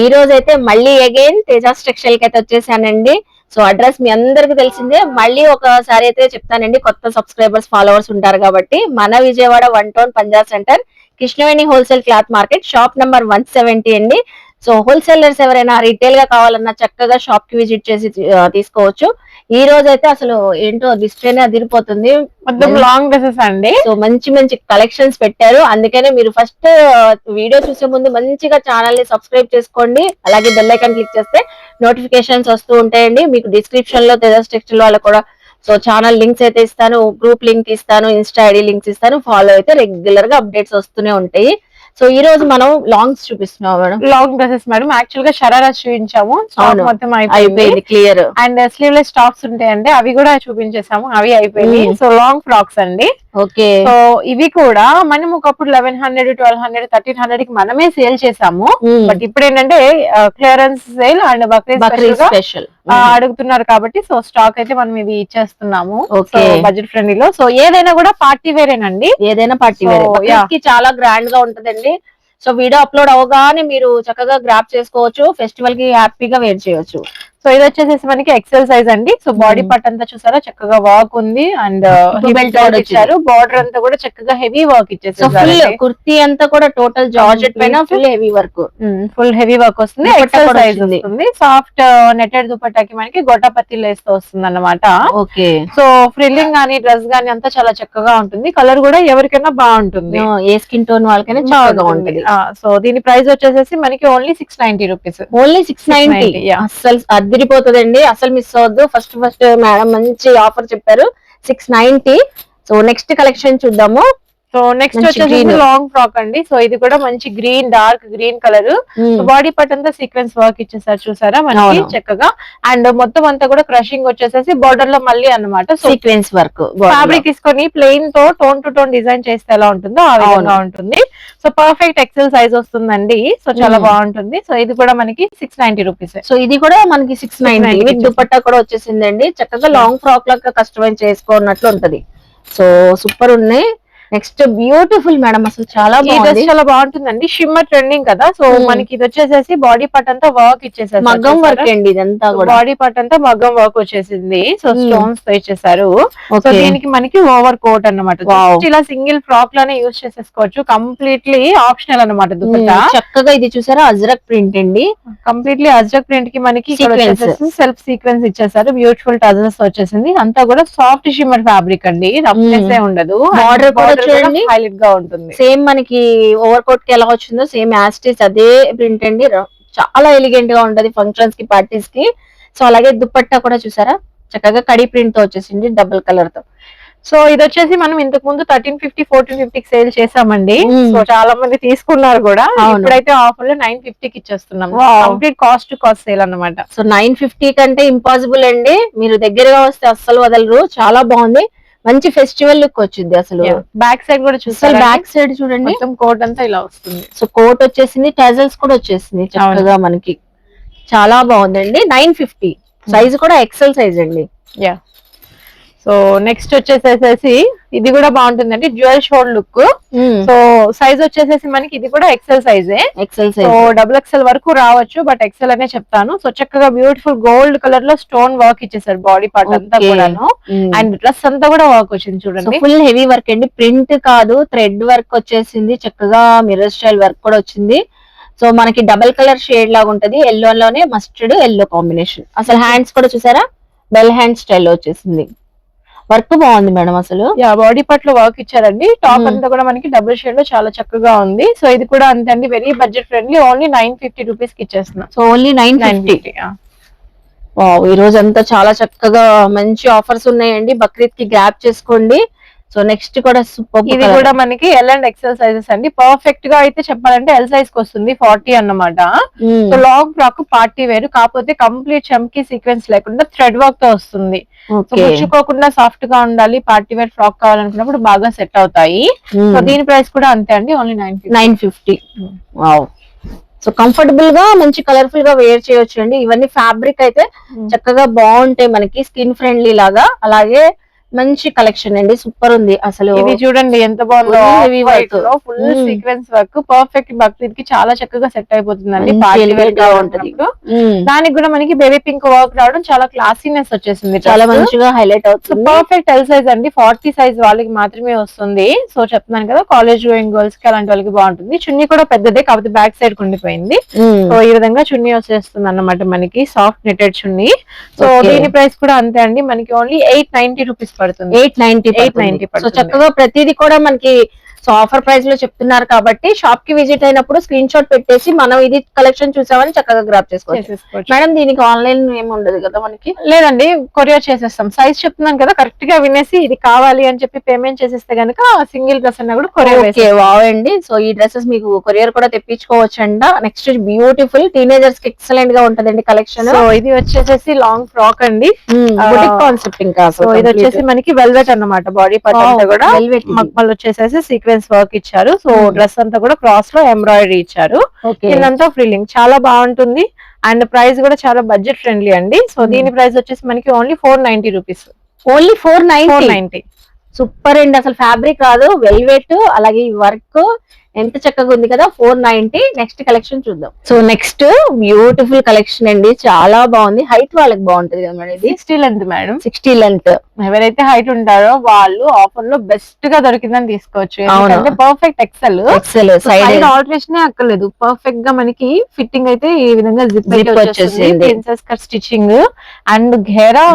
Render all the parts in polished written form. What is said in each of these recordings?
ఈ రోజు అయితే మళ్ళీ అగైన్ తేజాస్ టెక్స్టైల్ కి అయితే వచ్చేసానండి. సో అడ్రస్ మీ అందరికి తెలిసిందే, మళ్ళీ ఒకసారి అయితే చెప్తానండి. కొత్త సబ్స్క్రైబర్స్ ఫాలోవర్స్ ఉంటారు కాబట్టి, మన Vijayawada 1 town Punjab centre Krishnaveni wholesale cloth market shop number 170 అండి. సో హోల్సేలర్స్ ఎవరైనా రీటైల్ గా కావాలన్నా చక్కగా షాప్ కి విజిట్ చేసి తీసుకోవచ్చు. ఈ రోజు అయితే అసలు ఏంటో డిస్ప్లేనే అదిరిపోతుంది, మొత్తం లాంగ్ డ్రెస్సెస్ అండి. సో మంచి మంచి కలెక్షన్స్ పెట్టారు. అందుకనే మీరు ఫస్ట్ వీడియో చూసే ముందు మంచిగా ఛానల్ ని సబ్స్క్రైబ్ చేసుకోండి. అలాగే బెల్ ఐకాన్ క్లిక్ చేస్తే నోటిఫికేషన్స్ వస్తూ ఉంటాయండి. మీకు డిస్క్రిప్షన్ లో తేజాస్ టెక్స్టైల్ వాళ్ళు కూడా సో ఛానల్ లింక్స్ అయితే ఇస్తాను, గ్రూప్ లింక్ ఇస్తాను, ఇన్స్టా ఐడి లింక్స్ ఇస్తాను. ఫాలో అయితే రెగ్యులర్ గా అప్డేట్స్ వస్తూనే ఉంటాయి. సో ఈ రోజు మనం లాంగ్స్ చూపిస్తున్నాం madam. Long dresses madam, actual గా షరారా చూపించాము, మొత్తం అయిపోయింది క్లియర్. అండ్ స్లీవ్లెస్ టాప్స్ ఉంటాయండి, అవి కూడా చూపించేసాము, అవి అయిపోయింది. సో లాంగ్ ఫ్రాక్స్ అండి. ఓకే, సో ఇవి కూడా మనం ఒకప్పుడు 1100, 1200, 1300 కి మనమే సేల్ చేసాము. బట్ ఇప్పుడు ఏంటంటే clearance sale and Bakrid special అడుగుతున్నారు కాబట్టి సో స్టాక్ అయితే మనం ఇది ఇచ్చేస్తున్నాము బడ్జెట్ ఫ్రెండ్లీ లో. సో ఏదైనా కూడా పార్టీ వేరేనండి, ఏదైనా పార్టీ వేరే కి చాలా గ్రాండ్ గా ఉంటదండి. సో వీడియో అప్లోడ్ అవగానే మీరు చక్కగా గ్రాప్ చేసుకోవచ్చు, ఫెస్టివల్ కి హ్యాపీగా వేర్ చేయొచ్చు. సో ఇది వచ్చేసి మనకి ఎక్సెల్ సైజ్ అండి. సో బాడీ పార్ట్ అంతా చూసారా చక్కగా వర్క్ ఉంది, అండ్ ఇచ్చారు. బార్డర్ అంతా కూడా చక్కగా హెవీ వర్క్ ఇచ్చేసారు. ఫుల్ కుర్తీ అంతా కూడా టోటల్ జార్జెట్ పైన full heavy work, full heavy work వస్తుంది. ఎక్సెల్ సైజ్ వస్తుంది. సాఫ్ట్ నెటెడ్ దుపట్టాకి మనకి గొట్టపత్తి లేస్ తో వస్తుంది అన్నమాట. ఓకే, సో ఫ్రిల్లింగ్ గానీ డ్రెస్ గానీ అంతా చాలా చక్కగా ఉంటుంది. కలర్ కూడా ఎవరికైనా బాగుంటుంది, ఏ స్కిన్ టోన్ వాళ్ళకైనా బాగా ఉంటుంది. సో దీని ప్రైస్ వచ్చేసి మనకి ఓన్లీ 690 రూపీస్. ఓన్లీ 690. అసలు అదిరిపోతుందండి, అసలు మిస్ అవ్వద్దు. ఫస్ట్ మేడం మంచి ఆఫర్ చెప్పారు, 690. సో నెక్స్ట్ కలెక్షన్ చూద్దాము. సో నెక్స్ట్ వచ్చేసి లాంగ్ ఫ్రాక్ అండి. సో ఇది కూడా మంచి green, dark green colour. Body part అంతా సీక్వెన్స్ వర్క్ ఇచ్చేసారు చూసారా మనకి చక్కగా. అండ్ మొత్తం అంతా కూడా క్రషింగ్ వచ్చేసేసి బార్డర్ లో మళ్ళీ అన్నమాట సీక్వెన్స్ వర్క్. ఫ్యాబ్రిక్ తీసుకొని ప్లెయిన్ తో టోన్ టు టోన్ డిజైన్ చేస్తే ఎలా ఉంటుందో ఆ విధంగా ఉంటుంది. సో పర్ఫెక్ట్ ఎక్సెల్ సైజ్ వస్తుందండి. సో చాలా బాగుంటుంది. సో ఇది కూడా మనకి 690 రూపీస్. సో ఇది కూడా మనకి 690 దుపట్టా కూడా వచ్చేసిందండి. చక్కగా లాంగ్ ఫ్రాక్ లాగా కస్టమైజ్ చేసుకోన్నట్లు ఉంటది. సో సూపర్ ఉన్నాయి. నెక్స్ట్ బ్యూటిఫుల్ మేడం, అసలు చాలా బాగుంటుందండి. షిమ్మర్ ట్రెండింగ్ కదా. సో మనకి ఇది వచ్చేసేసి బాడీ పార్ట్ అంతా వర్క్ ఇచ్చేసారు, మగ్గం వర్క్ అండి ఇదంతా కూడా. బాడీ పార్ట్ అంతా మగ్గం వర్క్ వచ్చేసింది. సో స్టోన్స్ తో ఇచ్చేసారు. సో దీనికి మనకి ఓవర్ కోట్ అన్నమాట. ఇలా సింగిల్ ఫ్రాక్ లానే యూజ్ చేసేసుకోవచ్చు, కంప్లీట్లీ ఆప్షనల్ అన్నమాట. దుపట్టా చక్కగా ఇది చూసారా అజ్రక్ ప్రింట్ అండి, కంప్లీట్లీ అజ్రక్ ప్రింట్ కి మనకి సెల్ఫ్ సీక్వెన్స్ ఇచ్చేసారు. బ్యూటిఫుల్ టజల్స్ వచ్చేసింది. అంతా కూడా సాఫ్ట్ షిమ్మర్ ఫ్యాబ్రిక్ అండి, రఫ్నెస్ ఉండదు. బార్డర్ కూడా చూడండి హైలైట్ గా ఉంటుంది. సేమ్ మనకి ఓవర్ కోట్ కి ఎలా వచ్చిందో సేమ్ యాస్టిస్ అదే ప్రింట్ అండి. చాలా ఎలిగెంట్ గా ఉంటది ఫంక్షన్స్ కి, పార్టీస్ కి. సో అలాగే దుపట్టా కూడా చూసారా చక్కగా కడి ప్రింట్ తో వచ్చేసింది, డబుల్ కలర్ తో. సో ఇది వచ్చేసి మనం ఇంతకు ముందు 1350, 1450 సేల్ చేసామండి. సో చాలా మంది తీసుకున్నారు కూడా. ఇప్పుడైతే ఆఫర్ లో 950 కి ఇచ్చేస్తున్నాం. Complete cost to cost sale అన్నమాట. సో 950 కంటే ఇంపాసిబుల్ అండి, మీరు దగ్గరగా వస్తే అస్సలు వదలరు. చాలా బాగుంది, మంచి ఫెస్టివల్ లుక్ వచ్చింది. అసలు బ్యాక్ సైడ్ కూడా చూసారు, బ్యాక్ సైడ్ చూడండి మొత్తం కోట్ అంతా ఇలా వస్తుంది. సో కోట్ వచ్చేసింది, టజల్స్ కూడా వచ్చేసింది చక్కగా మనకి. చాలా బాగుందండి. 950 సైజ్ కూడా ఎక్సెల్ సైజ్ అండి. యా. సో నెక్స్ట్ వచ్చేసేసి ఇది కూడా బాగుంటుందండి, dual should look. So size వచ్చేసేసి మనకి ఇది కూడా ఎక్సెల్ సైజే. సో డబుల్ ఎక్సెల్ వరకు రావచ్చు, బట్ ఎక్సెల్ అనే చెప్తాను. సో చక్కగా బ్యూటిఫుల్ గోల్డ్ కలర్ లో స్టోన్ వర్క్ ఇచ్చేసారు బాడీ పార్ట్ అంతా కూడాను. అండ్ డ్రెస్ అంతా కూడా వర్క్ వచ్చింది చూడండి, ఫుల్ హెవీ వర్క్ అండి. ప్రింట్ కాదు, థ్రెడ్ వర్క్ వచ్చేసింది. చక్కగా మిర్రర్ స్టైల్ వర్క్ కూడా వచ్చింది. సో మనకి డబల్ కలర్ షేడ్ లాగా ఉంటది, ఎల్లో లోనే మస్టర్డ్ ఎల్లో కాంబినేషన్. అసలు హ్యాండ్స్ కూడా చూసారా బెల్ హ్యాండ్ స్టైల్ వచ్చేసింది. వర్క్ బాగుంది మేడం అసలు. బాడీ పార్ట్ లో వర్క్ ఇచ్చారండి. టాప్ అంతా కూడా మనకి డబుల్ షేడ్ లో చాలా చక్కగా ఉంది. సో ఇది కూడా అంతే అండి, very budget friendly. Only 950 rupees కి ఇచ్చేస్తున్నాం. So only 950. ఈ రోజు అంతా చాలా చక్కగా మంచి ఆఫర్స్ ఉన్నాయండి, బక్రీద్ కి గ్రాప్ చేసుకోండి. సో నెక్స్ట్ కూడా సూపర్, ఇది కూడా మనకి ఎల్ అండ్ ఎక్సెల్ సైజెస్ అండి. పర్ఫెక్ట్ గా అయితే చెప్పాలంటే ఎల్ సైజ్ కి వస్తుంది 40 అన్నమాట. సో లాంగ్ ఫ్రాక్ పార్టీ వేరు, కాకపోతే కంప్లీట్ చమ్కీ సీక్వెన్స్ లేకుండా థ్రెడ్ వర్క్ తో వస్తుంది. ముచ్చుకోకుండా సాఫ్ట్ గా ఉండాలి, పార్టీ వేర్ ఫ్రాక్ కావాలనుకున్నప్పుడు బాగా సెట్ అవుతాయి. సో దీని ప్రైస్ కూడా అంతే అండి, ఓన్లీ 950. సో కంఫర్టబుల్ గా మంచి కలర్ఫుల్ గా వేర్ చేయొచ్చు అండి. ఇవన్నీ ఫ్యాబ్రిక్ అయితే చక్కగా బాగుంటాయి, మనకి స్కిన్ ఫ్రెండ్లీ లాగా. అలాగే మంచి కలెక్షన్ అండి, సూపర్ ఉంది అసలు. ఇది చూడండి ఎంత బాగుందో, Heavy work. Full sequence work, perfect Bakrid కి చాలా చక్కగా సెట్ అయిపోతుందండి. మంచి పార్టీ వేర్ elegant గా ఉంటది. దానికి కూడా మనకి బేబీ పింక్ వర్క్ రావడం చాలా క్లాసీనెస్ వచ్చేసింది, చాలా మంచిగా హైలైట్ అవుతుంది. పర్ఫెక్ట్ ఎల్ సైజ్ అండి, 40 సైజ్ వాళ్ళకి మాత్రమే వస్తుంది. సో చెప్తున్నాను కదా, కాలేజ్ గోయింగ్ గర్ల్స్ కి అలాంటి వాళ్ళకి బాగుంటుంది. చున్నీ కూడా పెద్దదే, కాకపోతే బ్యాక్ సైడ్ ఉండిపోయింది. సో ఈ విధంగా చున్నీ వచ్చేస్తుంది అన్నమాట మనకి, సాఫ్ట్ నెటెడ్ చున్నీ. సో దీని ప్రైస్ కూడా అంతే అండి, మనకి ఓన్లీ 890 రూపీస్ పడుతుంది. 890 సో చక్కగా ప్రతిదీ కూడా మనకి సో ఆఫర్ ప్రైస్ లో చెప్తున్నారు కాబట్టి షాప్ కి విజిట్ అయినప్పుడు స్క్రీన్ షాట్ పెట్టేసి మనం ఇది కలెక్షన్ చూసామని చక్కగా గ్రాప్ చేసుకోవచ్చు. మేడం దీనికి ఆన్లైన్ ఏమి ఉండదు కదా మనకి? లేదండి, కొరియర్ చేసేస్తాం. సైజ్ చెప్తున్నాను కదా, కరెక్ట్ గా వినేసి ఇది కావాలి అని చెప్పి పేమెంట్ చేసేస్తే గనుక సింగిల్ డ్రెస్ అన్నా కూడా కొరియర్. వావండి, సో ఈ డ్రెస్సెస్ మీకు కొరియర్ కూడా తెప్పించుకోవచ్చు అంట. నెక్స్ట్ బ్యూటిఫుల్ టీనేజర్స్ కి ఎక్సలెంట్ గా ఉంటదండి కలెక్షన్. సో ఇది వచ్చేసేసి లాంగ్ ఫ్రాక్ అండి, కాన్సెప్ట్ ఇంకా. సో ఇది వచ్చేసి మనకి వెల్వెట్ అన్నమాట, బాడీ పార్ట్ అంతా కూడా మక్కలు వచ్చేసేసి సీక్వెన్స్ వర్క్ ఇచ్చారు. సో డ్రెస్ అంతా కూడా క్రాస్ లో ఎంబ్రాయిడరీ ఇచ్చారు, కిందంతా ఫ్రిల్లింగ్ చాలా బాగుంటుంది. అండ్ ప్రైస్ కూడా చాలా బడ్జెట్ ఫ్రెండ్లీ అండి. సో దీని ప్రైస్ వచ్చేసి మనకి ఓన్లీ 490 రూపీస్. ఓన్లీ 490. సూపర్ అండి, అసలు ఫ్యాబ్రిక్ కాదు, వెల్వెట్, అలాగే ఈ వర్క్ ఎంత చక్కగా ఉంది కదా. 490. నెక్స్ట్ కలెక్షన్ చూద్దాం. సో నెక్స్ట్ బ్యూటిఫుల్ కలెక్షన్ అండి, చాలా బాగుంది. హైట్ వాళ్ళకి బాగుంటది కదా మేడం ఇది? 60 లెంత్ మేడం, 60 లెంత్. ఎవరైతే హైట్ ఉంటారో వాళ్ళు ఆఫర్ లో బెస్ట్ గా దొరికిందని తీసుకోవచ్చు. ఎందుకంటే పర్ఫెక్ట్ ఎక్సెల్ సైడ్ ఆల్టరేషన్ అక్కర్లేదు, పర్ఫెక్ట్ గా మనకి ఫిట్టింగ్ అయితే ఈ విధంగా జిప్ వచ్చేసింది, ప్రిన్సెస్ కట్ స్టిచ్చింగ్. అండ్ గేరా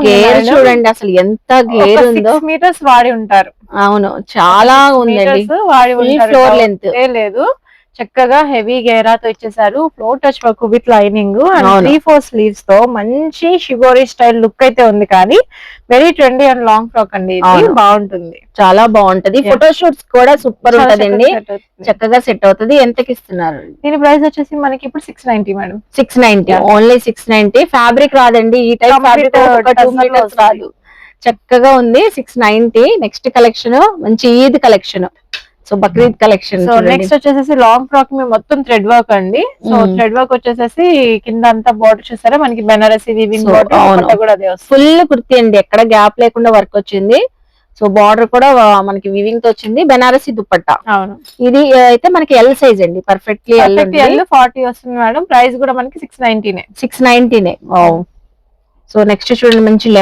చూడండి అసలు ఎంత గేర్ ఉందో, 6 మీటర్స్ వాడి ఉంటారు. అవును, చాలా ఉందండి, వాడి ఫ్లోర్ లెంత్ లేదు. చక్కగా హెవీ గేరాతో ఇచ్చేసారు, floor touch work with lining and 3/4 sleeves తో మంచి షిబోరి స్టైల్ లుక్ అయితే ఉంది. కానీ very trendy and long frock అండి, ఇది బాగుంటుంది, చాలా బాగుంటది. ఫోటో షూట్స్ కూడా సూపర్ ఉంటదండి, చక్కగా సెట్ అవుతుంది. ఎంతకి ఇస్తున్నారు? దీని ప్రైస్ వచ్చేసి మనకి ఇప్పుడు 690 మేడం. 690, ఓన్లీ 690. ఫ్యాబ్రిక్ రాదండి, ఈ టైప్ ఫ్యాబ్రిక్ 2 మీటర్స్ రాదు, చక్కగా ఉంది. 690. నెక్స్ట్ కలెక్షన్ మంచి Eid collection, so Bakrid collection. So next వచ్చేసి లాంగ్ ఫ్రాక్ మీ మొత్తం థ్రెడ్ వర్క్ అండి. సో థ్రెడ్ వర్క్ వచ్చేసి కింద అంతా బార్డర్ చూసారా మనకి బెనారసీ వీవింగ్ బార్డర్ కూడా అదే వస్తుంది. ఫుల్ కుర్తీ అండి, ఎక్కడ గ్యాప్ లేకుండా వర్క్ వచ్చింది. సో బార్డర్ కూడా మనకి వివింగ్ తో వచ్చింది, బెనారసీ దుపట్టా. అవును, ఇది అయితే మనకి ఎల్ సైజ్ అండి, పర్ఫెక్ట్లీ ఎల్ 40 వస్తుంది మేడం. ప్రైస్ కూడా మనకి 690. 690. సో నెక్స్ట్ చూడండి, మంచి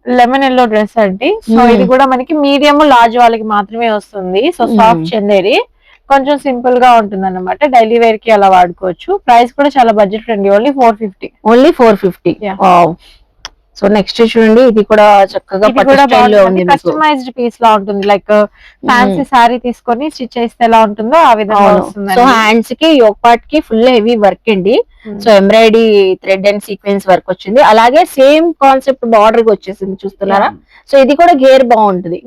లెమన్ ఎల్లో డ్రెస్ అండి. సో ఇది కూడా మనకి మీడియం లార్జ్ వాళ్ళకి మాత్రమే వస్తుంది. సో సాఫ్ట్ చందేరి, కొంచెం సింపుల్ గా ఉంటుంది అన్నమాట, డైలీ వేర్ కి అలా వాడుకోవచ్చు. ప్రైస్ కూడా చాలా budget friendly, only 450. Only 450. So next చూడండి, ఇది కూడా చక్కగా కస్టమైజ్డ్ పీస్ లా ఉంటుంది, లైక్ ఫ్యాన్సీ సారీ తీసుకొని స్టిచ్ చేస్తే ఎలా ఉంటుందో ఆ విధంగా వస్తుంది. సో హ్యాండ్స్ కి యోక్ పార్ట్ కి ఫుల్ హెవీ వర్క్ అండి. So embroidery thread and sequence work వచ్చింది, అలాగే సేమ్ కాన్సెప్ట్ బార్డర్ వచ్చేసింది, చూస్తున్నారా? సో ఇది కూడా గేర్ బాగుంటుంది,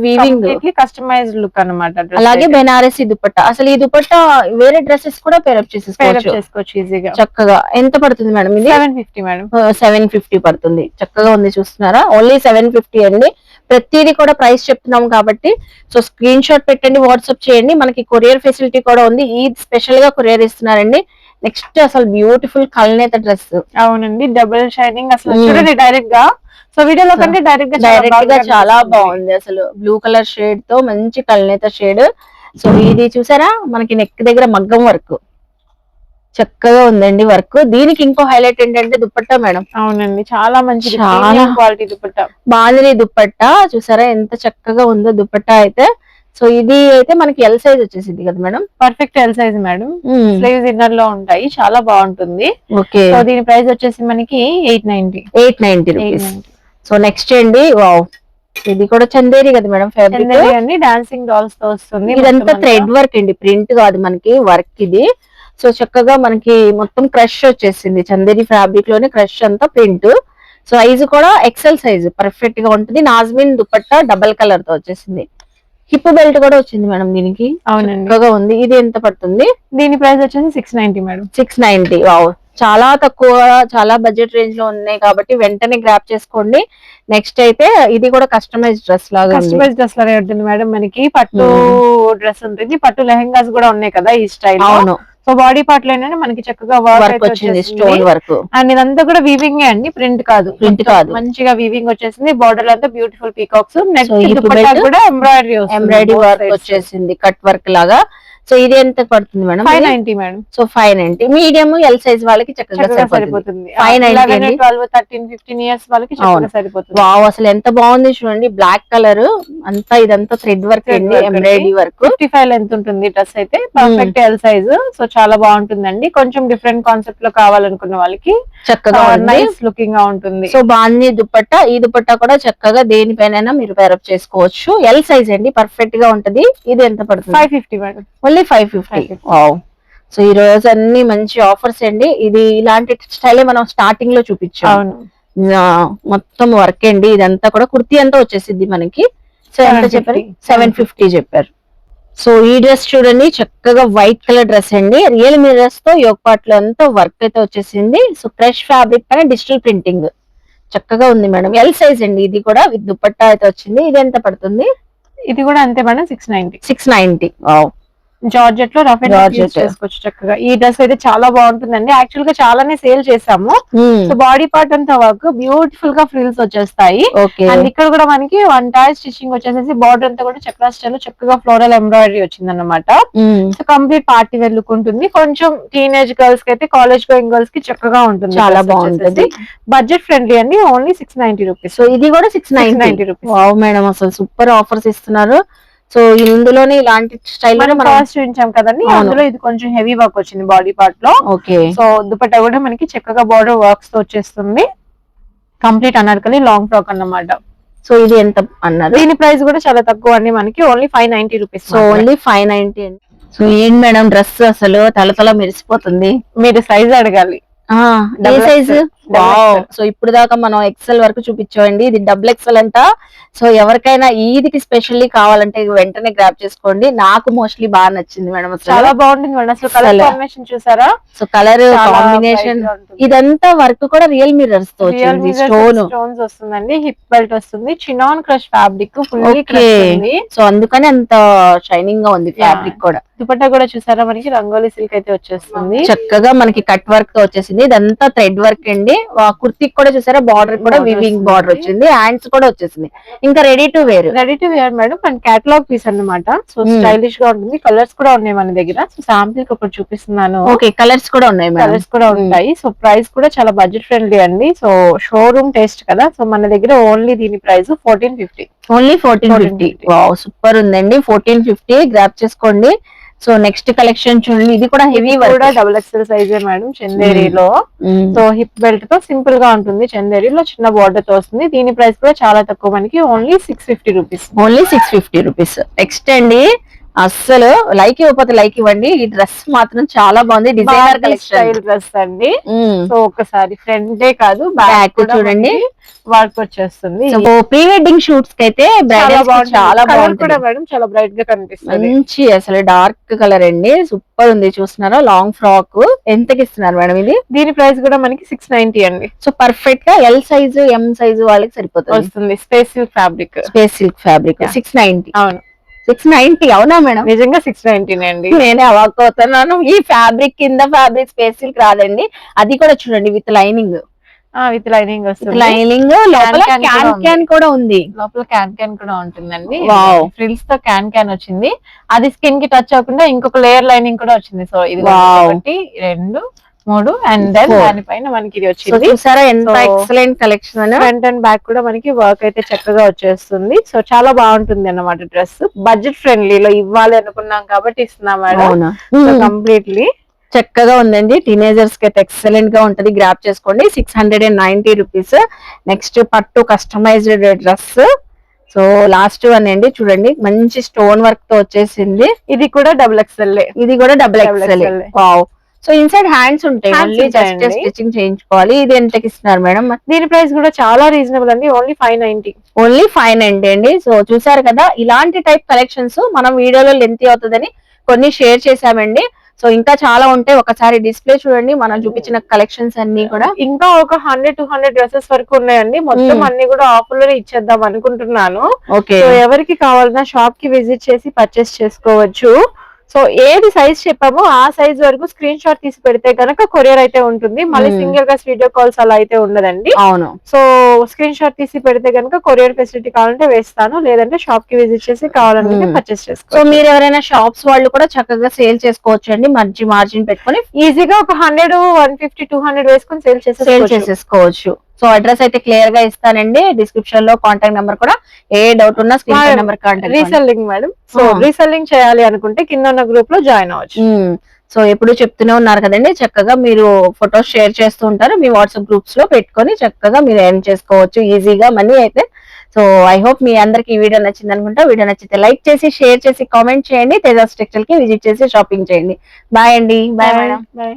వీవింగ్ కస్టమైజ్డ్ లుక్ అన్నమాట. అలాగే బెనారసీ దుపట్టా. అసలు ఈ దుపట్టా వేరే డ్రెస్సెస్ కూడా పేరప్ చేసుకోవచ్చు ఈజీగా. చక్కగా ఎంత పడుతుంది మేడం ఇది? 750 మేడం. 750 పడుతుంది, చక్కగా ఉంది, చూస్తున్నారా? ఓన్లీ 750 అండి. ప్రతిదీ కూడా ప్రైస్ చెప్తున్నాం కాబట్టి సో స్క్రీన్ షాట్ పెట్టండి, వాట్సాప్ చేయండి. మనకి కొరియర్ ఫెసిలిటీ కూడా ఉంది, ఈ స్పెషల్ గా కొరియర్ ఇస్తున్నారండి. నెక్స్ట్ అసలు బ్యూటిఫుల్ కల్నేత డ్రెస్. అవునండి, డబుల్ షైనింగ్, అసలు చూడండి డైరెక్ట్ గా. సో వీడియోలో కంటే డైరెక్ట్ గా చాలా బాగుంది, అసలు బ్లూ కలర్ షేడ్ తో మంచి కల్నేత షేడ్. సో ఇది చూసారా, మనకి నెక్ దగ్గర మగ్గం వర్క్ చక్కగా ఉందండి వర్క్. దీనికి ఇంకో హైలైట్ ఏంటంటే దుపట్టా మేడం. అవునండి, చాలా మంచి, చాలా క్వాలిటీ దుపట్టా, బాందిని దుపట్టా. చూసారా ఎంత చక్కగా ఉందో దుపట్టా అయితే. సో ఇది అయితే మనకి ఎల్ సైజ్ వచ్చేసింది కదా madam? Perfect L size madam, sleeves inner లో ఉంటాయి, చాలా బాగుంటుంది. ఓకే, సో దీని ప్రైస్ వచ్చేసి మనకి 890 రూపీస్. సో నెక్స్ట్ అండి, వావ్, ఇది కూడా చందేరి కదా మేడం? చందేరి అండి, డాన్సింగ్ డాల్స్ తో వస్తుంది. ఇదంతా థ్రెడ్ వర్క్ అండి, ప్రింట్ కాదు మనకి వర్క్ ఇది. సో చక్కగా మనకి మొత్తం క్రష్ వచ్చేసింది, చందేరి ఫ్యాబ్రిక్ లోనే క్రష్ అంతా ప్రింట్. సో సైజ్ కూడా ఎక్సెల్ సైజ్ పర్ఫెక్ట్ గా ఉంటుంది. నాజ్మిన్ దుపట్టా డబల్ కలర్ తో వచ్చేసింది, హిప్ బెల్ట్ కూడా వచ్చింది మేడం దీనికి. అవునండి, చక్కగా ఉంది. ఇది ఎంత పడుతుంది? దీని ప్రైస్ వచ్చేసి 690 మేడం. 690. వావ్, చాలా తక్కువ, చాలా బడ్జెట్ రేంజ్ లో ఉన్నాయి కాబట్టి వెంటనే గ్రాప్ చేసుకోండి. నెక్స్ట్ అయితే ఇది కూడా కస్టమైజ్ డ్రెస్ లాగా ఉంటుంది మేడం. మనకి పట్టు డ్రెస్ ఉంటుంది, పట్టు లెహెంగాస్ కూడా ఉన్నాయి కదా ఈ స్టైల్. అవును, సో బాడీ పార్ట్ లో ఏంటంటే మనకి చక్కగా వర్క్ వచ్చింది, స్టోన్ వర్క్. అండ్ ఇదంతా కూడా వీవింగ్ అండి, ప్రింట్ కాదు. మంచిగా వీవింగ్ వచ్చేసింది. బార్డర్ అంతా బ్యూటిఫుల్ పీకాక్స్. నెక్స్ట్ కూడా ఎంబ్రాయిడరీ వర్క్ వచ్చేసింది, కట్ వర్క్ లాగా. సో ఇది ఎంత పడుతుంది madam? 590 madam. So 590. Medium L size వాళ్ళకి చక్కగా సరిపోతుంది. 590. 12, 13, 15 ఇయర్స్ వాళ్ళకి చక్కగా సరిపోతుంది. వావ్, అసలు ఎంత బాగుంది చూడండి. బ్లాక్ కలర్ అంతా, ఇదంతా థ్రెడ్ వర్క్ అండి, ఎంబ్రాయిడరీ వర్క్. 55 లెంత్ ఉంటుంది డ్రెస్ అయితే, పర్ఫెక్ట్ ఎల్ సైజ్. సో చాలా బాగుంటుందండి. కొంచెం డిఫరెంట్ కాన్సెప్ట్ లో కావాలనుకున్న వాళ్ళకి చక్కగా నైస్ లుకింగ్ గా ఉంటుంది. సో బాగుంది దుపట్టా. ఈ దుపట్టా కూడా చక్కగా దేనిపైన మీరు పేరప్ చేసుకోవచ్చు. ఎల్ సైజ్ అండి, పర్ఫెక్ట్ గా ఉంటది. ఇది ఎంత పడుతుంది? 550 మేడం. ఓన్లీ 550. వావ్. సో ఈ రోజు అన్ని మంచి ఆఫర్స్ అండి. ఇది ఇలాంటి స్టైల్ మనం స్టార్టింగ్ లో చూపించాం. మొత్తం వర్క్ అండి. ఇదంతా కూడా కుర్తీ అంతా వచ్చేసింది మనకి. సో ఎంత చెప్పారు? 750 చెప్పారు. సో ఈ డ్రెస్ చూడండి, చక్కగా వైట్ కలర్ డ్రెస్ అండి. రియల్ మిర్రర్స్ తో యోగ్ పార్ట్ లో అంతా వర్క్ అయితే వచ్చేసింది. సో క్రష్ ఫ్యాబ్రిక్ పైన డిజిటల్ ప్రింటింగ్ చక్కగా ఉంది మేడం. ఎల్ సైజ్ అండి. ఇది కూడా విత్ దుపట్టా అయితే వచ్చింది. ఇది ఎంత పడుతుంది? ఇది కూడా అంతే మేడం, 690. 690. వావ్. జార్జెట్ లో రఫ్ అండ్ టఫ్ చేసుకోవచ్చు చక్కగా. ఈ డ్రెస్ అయితే చాలా బాగుంటుందండి. యాక్చువల్ గా చాలానే సేల్ చేసాము. సో బాడీ పార్ట్ అంతా వర్క్ బ్యూటిఫుల్ గా ఫ్రిల్స్ వచ్చేస్తాయి. అండ్ ఇక్కడ కూడా మనకి వన్ టైర్ స్టిచ్చింగ్ వచ్చేసేసి బార్డర్ అంతా కూడా చక్రా స్టైల్ చక్కగా ఫ్లోరల్ ఎంబ్రాయిడరీ వచ్చింది అన్నమాట. So complete party wear look ఉంటుంది. కొంచెం టీనేజ్ గర్ల్స్ కి అయితే, కాలేజ్ గోయింగ్ గర్ల్స్ కి చక్కగా ఉంటుంది. చాలా బాగుంటుంది. బడ్జెట్ ఫ్రెండ్లీ అండి. Only 690 rupees. సో ఇది కూడా 690 రూపీస్. వావ్ మేడం, అసలు సూపర్ ఆఫర్స్ ఇస్తున్నారు. సో ఇందులోనే ఇలాంటి స్టైల్ చూపించాం కదండి, అందులో ఇది కొంచెం హెవీ వర్క్ వచ్చింది బాడీ పార్ట్ లో. ఓకే. సో దుపట్టా కూడా మనకి చక్కగా బార్డర్ వర్క్స్ తో వచ్చేస్తుంది. కంప్లీట్ అనార్కలి లాంగ్ ఫ్రాక్ అన్నమాట. సో ఇది ఎంత అన్నారు? దీని ప్రైస్ కూడా చాలా తక్కువ అండి, మనకి ఓన్లీ 590 రూపీస్. సో ఓన్లీ 590 అండి. సో ఏంటి మేడం డ్రెస్ అసలు తల మెరిసిపోతుంది. మీరు సైజ్ అడగాలి. ఏ సైజు? వావ్. సో ఇప్పుడు దాకా మనం ఎక్సెల్ వరకు చూపించామండి. ఇది డబుల్ ఎక్సెల్ అంట. సో ఎవరికైనా ఈదికి స్పెషల్లీ కావాలంటే వెంటనే గ్రాబ్ చేసుకోండి. నాకు మోస్ట్లీ బాగా నచ్చింది మేడం. చాలా బాగుంటుంది మేడం. అసలు కలర్ కాంబినేషన్ చూసారా? సో కలర్ కాంబినేషన్, ఇదంతా వర్క్ కూడా రియల్ మిర్రర్స్ తో వచ్చింది. స్టోన్స్ వస్తుందండి. హిప్ బెల్ట్ వస్తుంది. Chinon crush fabric fully. So అందుకని అంత షైనింగ్ గా ఉంది ఫ్యాబ్రిక్ కూడా. దుపట్టా కూడా చూసారా మనకి రంగోలీ సిల్క్ అయితే వచ్చేస్తుంది. చక్కగా మనకి కట్ వర్క్ తో వచ్చేసింది. ఇదంతా థ్రెడ్ వర్క్ అండి. కుర్తీకి కూడా చూసారా బార్డర్ కూడా వివింగ్ బార్డర్ వచ్చింది. హ్యాండ్స్ కూడా వచ్చేసింది. ఇంకా ready to wear madam. And catalogue piece అన్నమాట. సో స్టైలిష్ గా ఉంటుంది. కలర్స్ కూడా ఉన్నాయి మన దగ్గర. సో శాంపిల్ ఒకటి చూపిస్తున్నాను. ఓకే, కలర్స్ కూడా ఉన్నాయి. కలర్స్ కూడా ఉంటాయి. సో ప్రైస్ కూడా చాలా బడ్జెట్ ఫ్రెండ్లీ అండి. సో షోరూమ్ టేస్ట్ కదా. సో మన దగ్గర ఓన్లీ దీని ప్రైస్ 1450. ఓన్లీ 1450. వావ్, సూపర్ ఉందండి. 1450 గ్రాప్ చేసుకోండి. సో నెక్స్ట్ కలెక్షన్ చూడండి. ఇది కూడా హెవీ కూడా డబుల్ ఎక్స్ఎల్ సైజే మేడం, చందేరీలో. సో హిప్ బెల్ట్ తో సింపుల్ గా ఉంటుంది. చందేరీలో చిన్న బార్డర్ తో వస్తుంది. దీని ప్రైస్ కూడా చాలా తక్కువ, మనకి only 650 rupees. Only 650 rupees. Next అండి, అస్సలు లైక్ ఇవ్వకపోతే లైక్ ఇవ్వండి. ఈ డ్రెస్ మాత్రం చాలా బాగుంది. డిజైనర్ కలెక్షన్ డ్రెస్ అండి. సో ఒకసారి ఫ్రంటే కాదు బ్యాక్ చూడండి వర్క్ వచ్చేస్తుంది. ప్రీ వెడ్డింగ్ షూట్స్ కి అయితే చాలా బాగుంటుంది మేడం. చాలా బ్రైట్ గా కనిపిస్తుంది. మంచి అసలు డార్క్ కలర్ అండి. సూపర్ ఉంది. చూస్తున్నారా లాంగ్ ఫ్రాక్. ఎంతకి ఇస్తున్నారు మేడం ఇది? దీని ప్రైస్ కూడా మనకి 690 అండి. సో పర్ఫెక్ట్ గా ఎల్ సైజు ఎం సైజు వాళ్ళకి సరిపోతుంది. వస్తుంది. Space silk fabric. 690. అవును, 690. అవునా మేడం? నిజంగా 690 అండి. నేనే అవాక్ అవుతున్నాను. ఈ ఫ్యాబ్రిక్ కింద ఫ్యాబ్రిక్ స్పేస్ సిల్క్ రాదండి. అది కూడా చూడండి విత్ లైనింగ్. విత్ లైనింగ్ వస్తుంది. లైనింగ్ లోపల క్యాన్ కూడా ఉంది. లోపల క్యాన్ కూడా ఉంటుందండి. ఫ్రిల్స్ తో క్యాన్ వచ్చింది. అది స్కిన్ కి టచ్ అవ్వకుండా ఇంకొక లేయర్ లైనింగ్ కూడా వచ్చింది. సో ఇది 1 2 3 అండ్ దెన్ దానిపైన మనకి ఇది వచ్చింది. చూసారా ఎంత excellent collection. Front and back కూడా మనకి వర్క్ అయితే చక్కగా వచ్చేస్తుంది. సో చాలా బాగుంటుంది అన్నమాట డ్రెస్. బడ్జెట్ ఫ్రెండ్లీలో ఇవ్వాలి అనుకున్నాం కాబట్టి ఇస్తున్నాం మేడం. కంప్లీట్లీ చక్కగా ఉందండి. టీనేజర్స్ కి అయితే ఎక్సలెంట్ గా ఉంటది. గ్రాప్ చేసుకోండి. 690 రూపీస్. నెక్స్ట్ పట్టు customised dress. So last one అండి, చూడండి మంచి స్టోన్ వర్క్ తో వచ్చేసింది. ఇది కూడా డబుల్ ఎక్స్ఎల్. ఇది కూడా double XL. Wow. So inside hands ఉంటాయి, స్టిచ్చింగ్ చేయించుకోవాలి. ఇది ఎంతకి ఇస్తున్నారు మేడం? దీని ప్రైస్ కూడా చాలా రీజనబుల్ అండి. ఓన్లీ 590. ఓన్లీ 590 అండి. సో చూసారు కదా, ఇలాంటి టైప్ కలెక్షన్స్ మనం వీడియోలో లెంత్ అవుతుందని కొన్ని షేర్ చేసామండి. సో ఇంకా చాలా ఉంటాయి. ఒకసారి డిస్ప్లే చూడండి, మనం చూపించిన కలెక్షన్స్ అన్ని కూడా. ఇంకా ఒక 100-200 డ్రెస్సెస్ వరకు ఉన్నాయండి. మొత్తం అన్ని కూడా ఆఫర్ లోనే ఇచ్చేద్దాం అనుకుంటున్నాను. ఓకే, ఎవరికి కావాలన్నా షాప్ కి విజిట్ చేసి పర్చేస్ చేసుకోవచ్చు. సో ఏది సైజ్ చెప్పామో ఆ సైజ్ వరకు స్క్రీన్ షాట్ తీసి పెడితే కనుక కొరియర్ అయితే ఉంటుంది. మళ్ళీ సింగిల్ గా వీడియో కాల్స్ అలా అయితే ఉండదండి. అవును. సో స్క్రీన్ షాట్ తీసి పెడితే కనుక కొరియర్ ఫెసిలిటీ కావాలంటే వేస్తాను, లేదంటే షాప్ కి విజిట్ చేసి కావాలంటే పర్చేస్ చేసుకోవచ్చు. సో మీరు ఎవరైనా షాప్స్ వాళ్ళు కూడా చక్కగా సేల్ చేసుకోవచ్చు అండి, మంచి మార్జిన్ పెట్టుకొని ఈజీగా ఒక 100, 150, 200 వేసుకొని సేల్ చేసేసుకోవచ్చు. సో అడ్రస్ అయితే క్లియర్ గా ఇస్తానండి, డిస్క్రిప్షన్ లో కాంటాక్ట్ నెంబర్ కూడా, ఏ డౌట్ ఉన్నా screen number contact. Reselling madam, so reselling చేయాలి అనుకుంటే కింద ఉన్న గ్రూప్ లో జాయిన్ అవ్వచ్చు. సో ఎప్పుడు చెప్తూనే ఉన్నారు కదండి, చక్కగా మీరు ఫొటోస్ షేర్ చేస్తూ ఉంటారు, మీ వాట్సాప్ గ్రూప్స్ లో పెట్టుకొని చక్కగా మీరు ఎర్న్ చేసుకోవచ్చు ఈజీగా మనీ అయితే. సో ఐ హోప్ మీ అందరికి ఈ వీడియో నచ్చింది అనుకుంటా. వీడియో నచ్చితే లైక్ చేసి, షేర్ చేసి, కామెంట్ చేయండి. తేజాస్ టెక్స్టైల్ కి విజిట్ చేసి షాపింగ్ చేయండి. బాయ్ అండి. Bye madam. బాయ్.